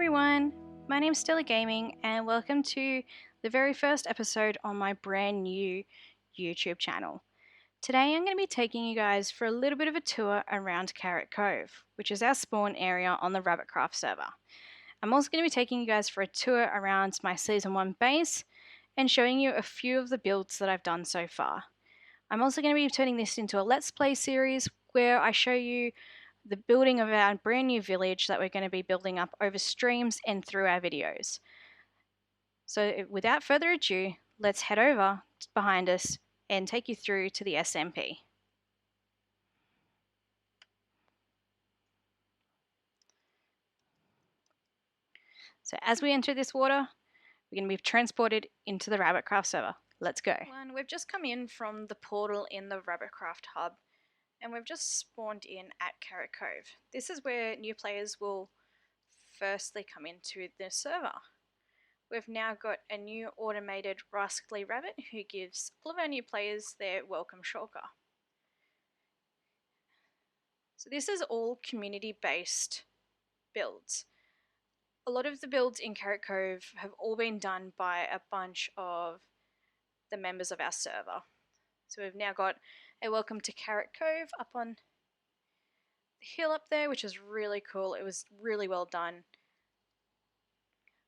everyone, my name's Stella Gaming and welcome to the very first episode on my brand new YouTube channel. Today I'm going to be taking you guys for a little bit of a tour around Cove, which is our spawn area on the Rabbitcraft server. I'm also going to be taking you guys for a tour around my Season 1 base and showing you a few of the builds that I've done so far. I'm also going to be turning this into a Let's Play series where I show you the building of our brand new village that we're going to be building up over streams and through our videos. So without further ado, let's head over behind us and take you through to the SMP. So as we enter this water, we're going to be transported into the Rabbitcraft server. Let's go. We've just come in from the portal in the Rabbitcraft hub, and we've just spawned in at Cove. This is where new players will firstly come into the server. We've now got a new automated rascally rabbit who gives all of our new players their welcome shulker. So this is all community-based builds. A lot of the builds in Cove have all been done by a bunch of the members of our server. So we've now got a welcome to Cove up on the hill up there, which is really cool. It was really well done.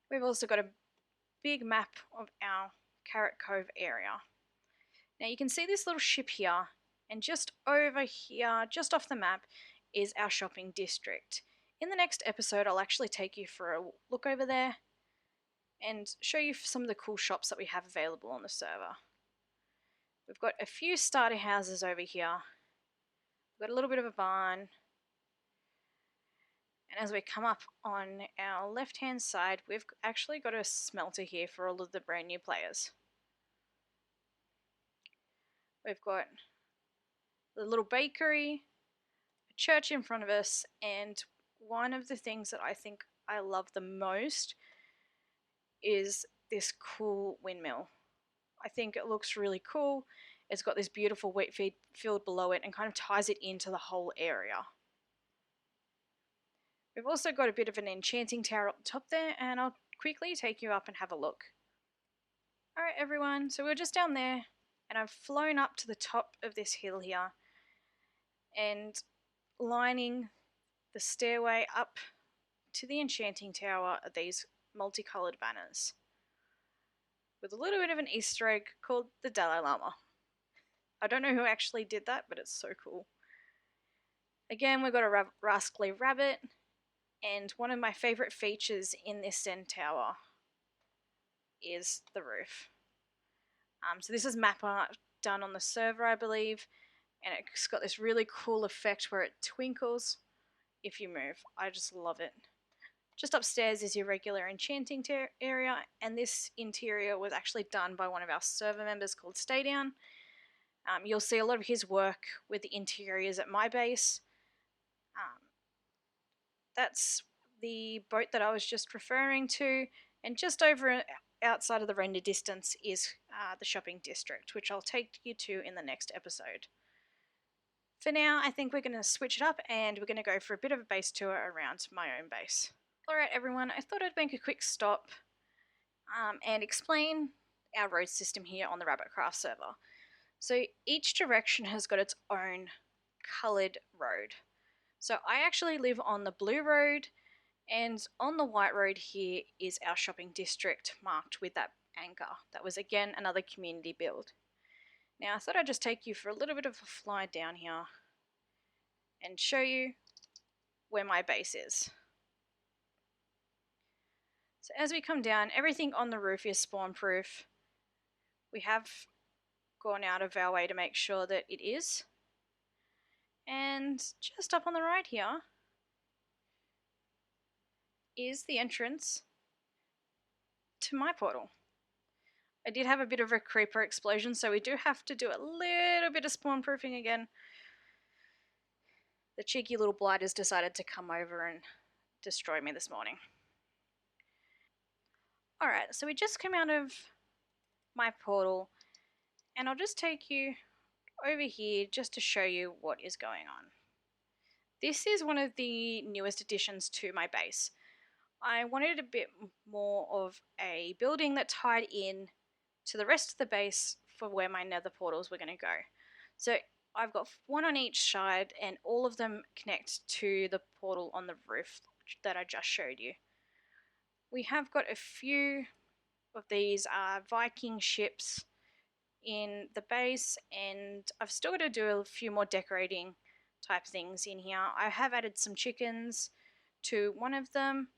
We've also got a big map of our Cove area. Now you can see this little ship here, and just over here, just off the map, is our shopping district. In the next episode, I'll actually take you for a look over there and show you some of the cool shops that we have available on the server. We've got a few starter houses over here. We've got a little bit of a barn. And as we come up on our left-hand side, we've actually got a smelter here for all of the brand new players. We've got the little bakery, a church in front of us, and one of the things that I think I love the most is this cool windmill. I think it looks really cool. It's got this beautiful wheat field below it and kind of ties it into the whole area. We've also got a bit of an enchanting tower up the top there, and I'll quickly take you up and have a look. Alright everyone, so we're just down there, and I've flown up to the top of this hill here, and lining the stairway up to the enchanting tower are these multicoloured banners with a little bit of an Easter egg called the Dalai Lama. I don't know who actually did that, but it's so cool. Again, we've got a rascally rabbit, and one of my favourite features in this Zen Tower is the roof. So this is map art done on the server, I believe, and it's got this really cool effect where it twinkles if you move. I just love it. Just upstairs is your regular enchanting area, and this interior was actually done by one of our server members called Staydown. You'll see a lot of his work with the interiors at my base. That's the boat that I was just referring to, and just over outside of the render distance is the shopping district, which I'll take you to in the next episode. For now, I think we're going to switch it up and we're going to go for a bit of a base tour around my own base. Alright everyone, I thought I'd make a quick stop and explain our road system here on the Rabbitcraft server. So each direction has got its own coloured road. So I actually live on the blue road, and on the white road here is our shopping district marked with that anchor. That was again another community build. Now I thought I'd just take you for a little bit of a fly down here and show you where my base is. So as we come down, everything on the roof is spawn proof. We have gone out of our way to make sure that it is. And just up on the right here is the entrance to my portal. I did have a bit of a creeper explosion, so we do have to do a little bit of spawn proofing again. The cheeky little blighters decided to come over and destroy me this morning. Alright, so we just came out of my portal, and I'll just take you over here just to show you what is going on. This is one of the newest additions to my base. I wanted a bit more of a building that tied in to the rest of the base for where my nether portals were going to go. So I've got one on each side, and all of them connect to the portal on the roof that I just showed you. We have got a few of these Viking ships in the base, and I've still got to do a few more decorating type things in here. I have added some chickens to one of them,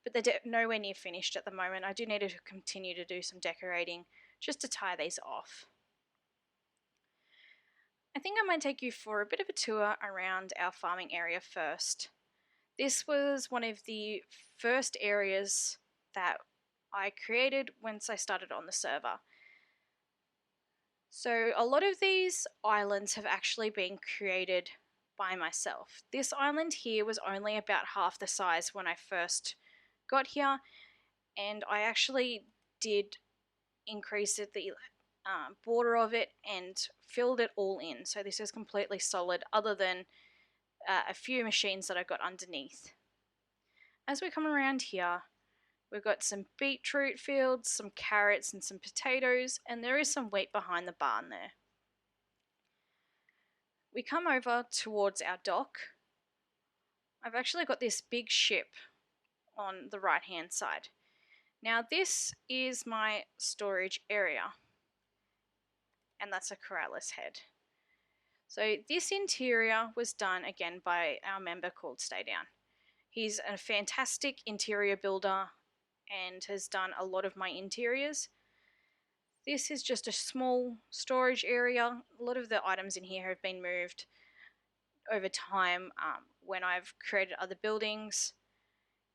but they're nowhere near finished at the moment. I do need to continue to do some decorating just to tie these off. I think I might take you for a bit of a tour around our farming area first. This was one of the first areas that I created once I started on the server. So a lot of these islands have actually been created by myself. This island here was only about half the size when I first got here, and I actually did increase it, the border of it, and filled it all in. So this is completely solid other than a few machines that I got underneath. As we come around here, we've got some beetroot fields, some carrots and some potatoes, and there is some wheat behind the barn there. We come over towards our dock. I've actually got this big ship on the right hand side. Now this is my storage area, and that's a corrallus head. So this interior was done again by our member called Stay Down. He's a fantastic interior builder and has done a lot of my interiors. This is just a small storage area. A lot of the items in here have been moved over time when I've created other buildings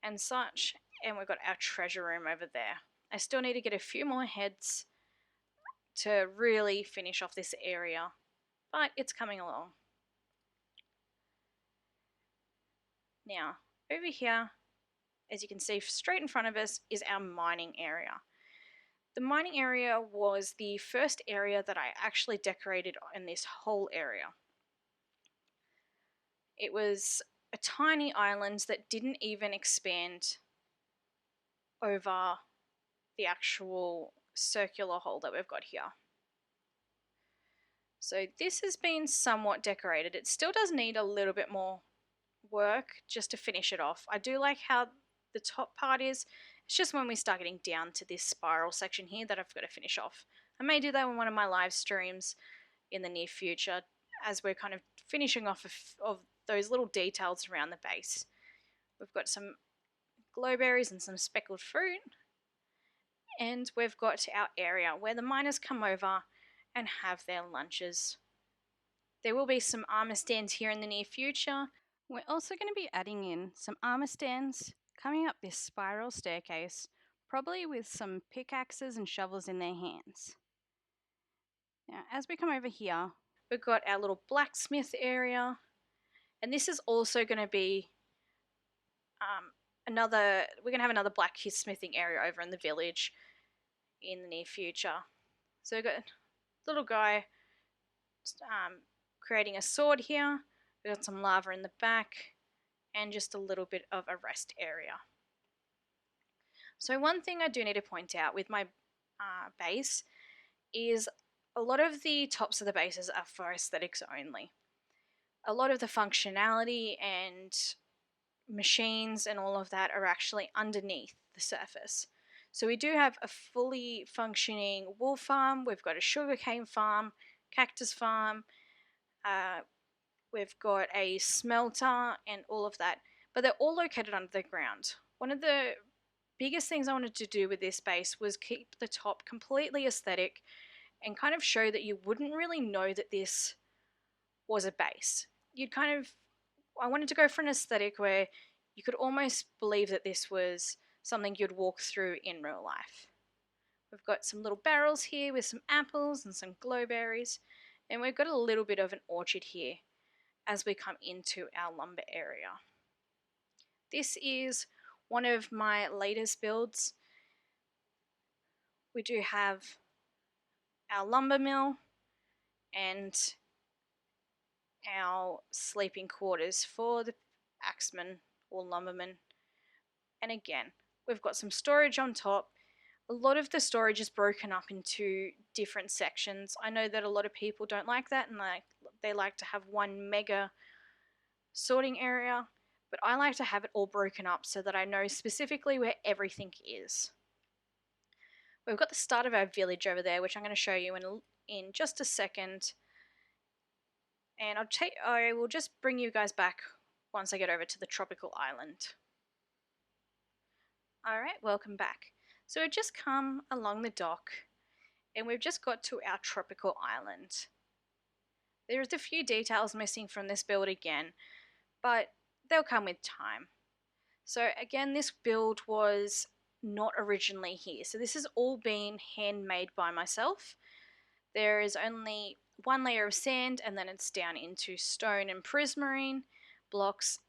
and such. And we've got our treasure room over there. I still need to get a few more heads to really finish off this area, but it's coming along. Now, over here, as you can see straight in front of us, is our mining area. The mining area was the first area that I actually decorated in this whole area. It was a tiny island that didn't even expand over the actual circular hole that we've got here. So this has been somewhat decorated. It still does need a little bit more work just to finish it off. I do like how the top part is. It's just when we start getting down to this spiral section here that I've got to finish off. I may do that on one of my live streams in the near future as we're kind of finishing off of those little details around the base. We've got some glowberries and some speckled fruit, and we've got our area where the miners come over and have their lunches. There will be some armor stands here in the near future. We're also going to be adding in some armor stands coming up this spiral staircase, probably with some pickaxes and shovels in their hands. Now, as we come over here, we've got our little blacksmith area, and this is also going to be we're going to have another blacksmithing area over in the village in the near future. So we've got a little guy creating a sword here. We've got some lava in the back and just a little bit of a rest area. So one thing I do need to point out with my base is a lot of the tops of the bases are for aesthetics only. A lot of the functionality and machines and all of that are actually underneath the surface. So we do have a fully functioning wool farm, we've got a sugarcane farm, cactus farm, we've got a smelter and all of that, but they're all located under the ground. One of the biggest things I wanted to do with this base was keep the top completely aesthetic and kind of show that you wouldn't really know that this was a base. I wanted to go for an aesthetic where you could almost believe that this was something you'd walk through in real life. We've got some little barrels here with some apples and some glowberries, and we've got a little bit of an orchard here as we come into our lumber area. This is one of my latest builds. We do have our lumber mill and our sleeping quarters for the axemen or lumbermen, And again, we've got some storage on top. A lot of the storage is broken up into different sections. I know that a lot of people don't like that, and they like to have one mega sorting area, but I like to have it all broken up so that I know specifically where everything is. We've got the start of our village over there, which I'm going to show you in just a second. And I will just bring you guys back once I get over to the tropical island. Alright, welcome back. So we've just come along the dock and we've just got to our tropical island. There's a few details missing from this build again, but they'll come with time. So again, this build was not originally here. So this has all been handmade by myself. There is only one layer of sand and then it's down into stone and prismarine blocks,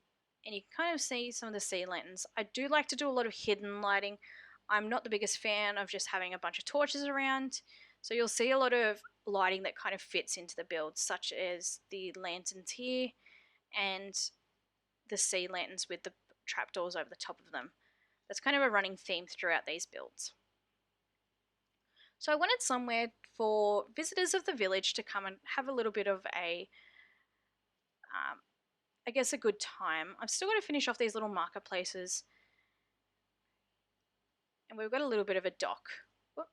and you can kind of see some of the sea lanterns. I do like to do a lot of hidden lighting. I'm not the biggest fan of just having a bunch of torches around, so you'll see a lot of lighting that kind of fits into the build, such as the lanterns here and the sea lanterns with the trapdoors over the top of them. That's kind of a running theme throughout these builds. So I wanted somewhere for visitors of the village to come and have a little bit of a, I guess, a good time. I've still got to finish off these little marketplaces. And we've got a little bit of a dock. Whoop.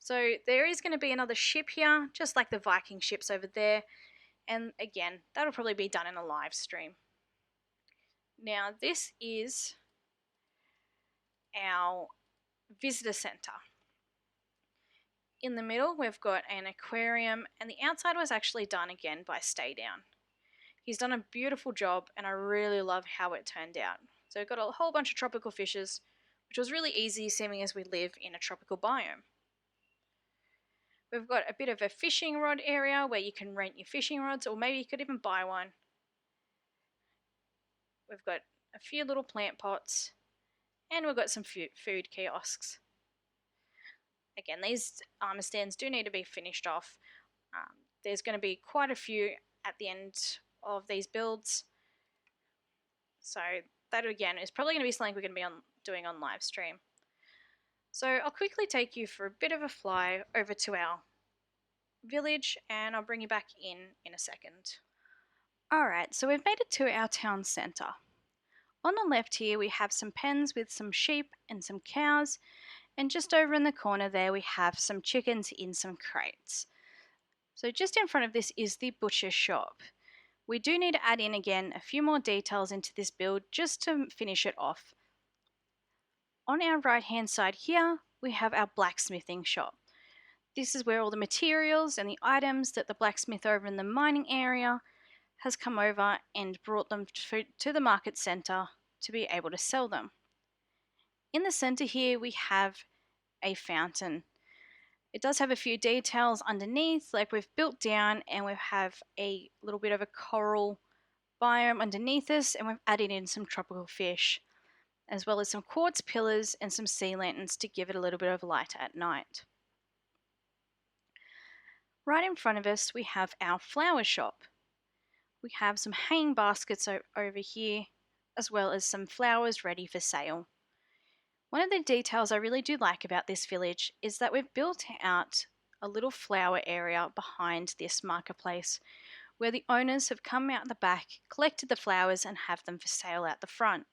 So there is going to be another ship here, just like the Viking ships over there. And again, that'll probably be done in a live stream. Now this is our visitor center. In the middle, we've got an aquarium, and the outside was actually done again by Stay Down. He's done a beautiful job, and I really love how it turned out. So we've got a whole bunch of tropical fishes, which was really easy, seeming as we live in a tropical biome. We've got a bit of a fishing rod area where you can rent your fishing rods, or maybe you could even buy one. We've got a few little plant pots, and we've got some food kiosks. Again, these armor stands do need to be finished off. There's going to be quite a few at the end of these builds. So that again is probably going to be something we're going to be doing on live stream. So I'll quickly take you for a bit of a fly over to our village, and I'll bring you back in a second. Alright, so we've made it to our town centre. On the left here we have some pens with some sheep and some cows, and just over in the corner there we have some chickens in some crates. So just in front of this is the butcher shop. We do need to add in again a few more details into this build just to finish it off. On our right hand side here we have our blacksmithing shop. This is where all the materials and the items that the blacksmith over in the mining area has come over and brought them to the market centre to be able to sell them. In the centre here we have a fountain. It does have a few details underneath, like we've built down and we have a little bit of a coral biome underneath us, and we've added in some tropical fish, as well as some quartz pillars and some sea lanterns to give it a little bit of light at night. Right in front of us we have our flower shop. We have some hanging baskets over here, as well as some flowers ready for sale. One of the details I really do like about this village is that we've built out a little flower area behind this marketplace, where the owners have come out the back, collected the flowers and have them for sale out the front.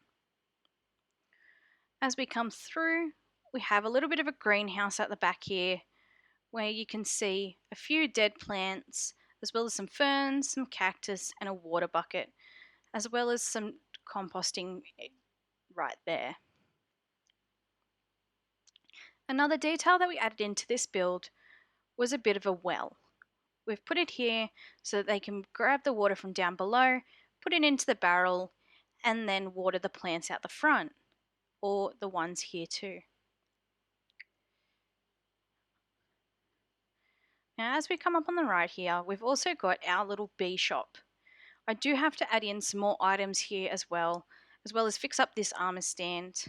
As we come through, we have a little bit of a greenhouse at the back here, where you can see a few dead plants, as well as some ferns, some cactus and a water bucket, as well as some composting right there. Another detail that we added into this build was a bit of a well. We've put it here so that they can grab the water from down below, put it into the barrel, and then water the plants out the front, or the ones here too. Now as we come up on the right here, we've also got our little bee shop. I do have to add in some more items here as well as fix up this armor stand.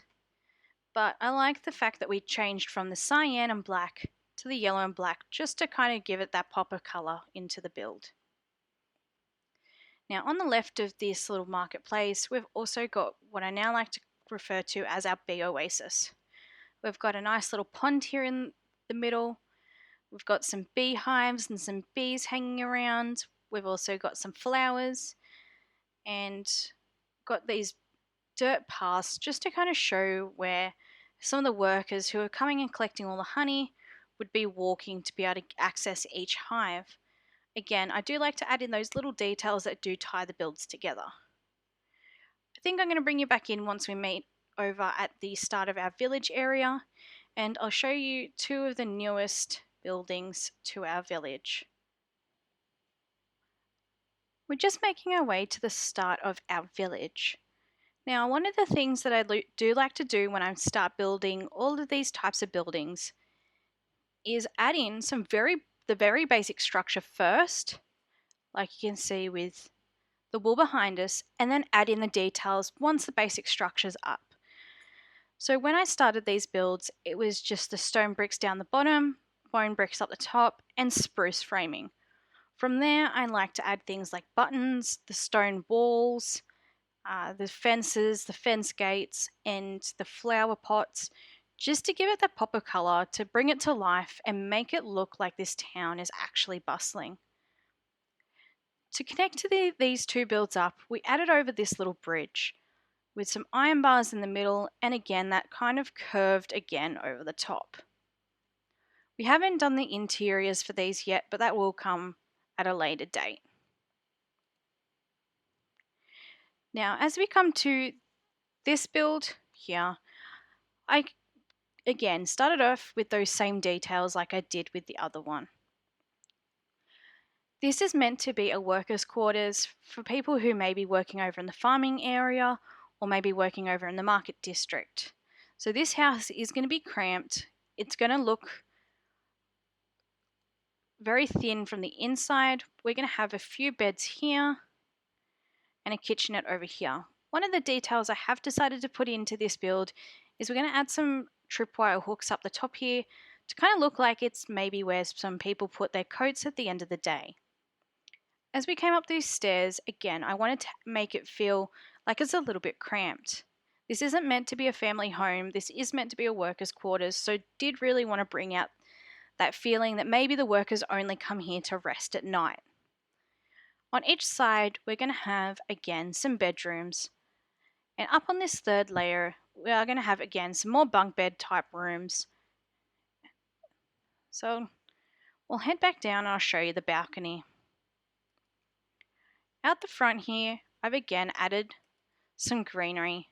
But I like the fact that we changed from the cyan and black to the yellow and black, just to kind of give it that pop of colour into the build. Now on the left of this little marketplace, we've also got what I now like to refer to as our bee oasis. We've got a nice little pond here in the middle. We've got some beehives and some bees hanging around. We've also got some flowers and got these dirt paths just to kind of show where some of the workers who are coming and collecting all the honey would be walking to be able to access each hive. Again, I do like to add in those little details that do tie the builds together. I think I'm going to bring you back in once we meet over at the start of our village area, and I'll show you two of the newest buildings to our village. We're just making our way to the start of our village. Now, one of the things that I do like to do when I start building all of these types of buildings is add in the very basic structure first, like you can see with the wall behind us, and then add in the details once the basic structure's up. So when I started these builds, it was just the stone bricks down the bottom, bone bricks up the top, and spruce framing. From there, I like to add things like buttons, the stone walls, the fences, the fence gates, and the flower pots, just to give it that pop of colour, to bring it to life and make it look like this town is actually bustling. To connect to these two builds up, we added over this little bridge with some iron bars in the middle, and again that kind of curved again over the top. We haven't done the interiors for these yet, but that will come at a later date. Now, as we come to this build here, I again started off with those same details like I did with the other one. This is meant to be a workers' quarters for people who may be working over in the farming area or maybe working over in the market district. So this house is going to be cramped. It's going to look very thin from the inside. We're going to have a few beds here and a kitchenette over here. One of the details I have decided to put into this build is we're going to add some tripwire hooks up the top here to kind of look like it's maybe where some people put their coats at the end of the day. As we came up these stairs, again, I wanted to make it feel like it's a little bit cramped. This isn't meant to be a family home. This is meant to be a workers' quarters, so did really want to bring out that feeling that maybe the workers only come here to rest at night. On each side, we're going to have, again, some bedrooms. And up on this third layer, we are going to have, again, some more bunk bed type rooms. So we'll head back down and I'll show you the balcony. Out the front here, I've again added some greenery.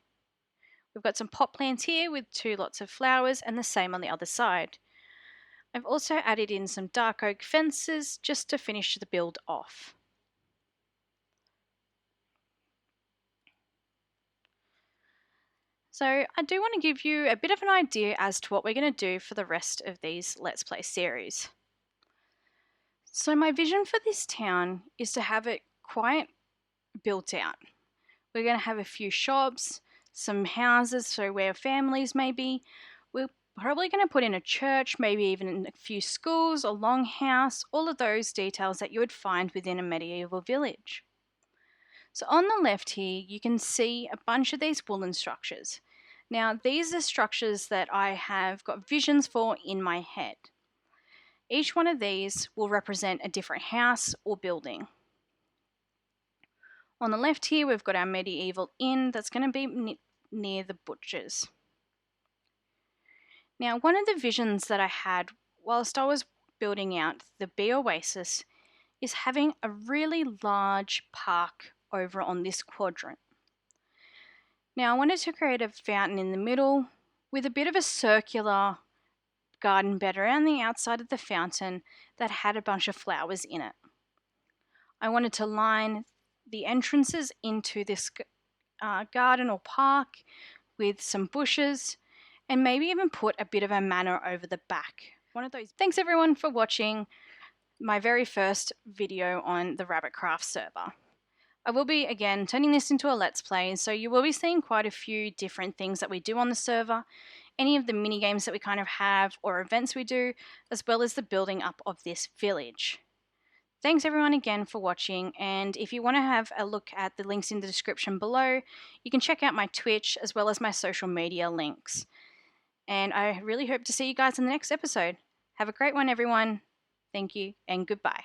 We've got some pot plants here with two lots of flowers and the same on the other side. I've also added in some dark oak fences just to finish the build off. So I do want to give you a bit of an idea as to what we're going to do for the rest of these Let's Play series. So my vision for this town is to have it quite built out. We're going to have a few shops, some houses, so where families may be. We're probably going to put in a church, maybe even a few schools, a longhouse, all of those details that you would find within a medieval village. So on the left here, you can see a bunch of these wooden structures. Now, these are structures that I have got visions for in my head. Each one of these will represent a different house or building. On the left here, we've got our medieval inn that's going to be near the butchers. Now, one of the visions that I had whilst I was building out the bee oasis is having a really large park over on this quadrant. Now, I wanted to create a fountain in the middle with a bit of a circular garden bed around the outside of the fountain that had a bunch of flowers in it. I wanted to line the entrances into this garden or park with some bushes and maybe even put a bit of a manor over the back. One of those. Thanks everyone for watching my very first video on the Rabbitcraft server. I will be, again, turning this into a Let's Play, so you will be seeing quite a few different things that we do on the server, any of the mini games that we kind of have or events we do, as well as the building up of this village. Thanks everyone again for watching, and if you want to have a look at the links in the description below, you can check out my Twitch as well as my social media links. And I really hope to see you guys in the next episode. Have a great one, everyone. Thank you, and goodbye.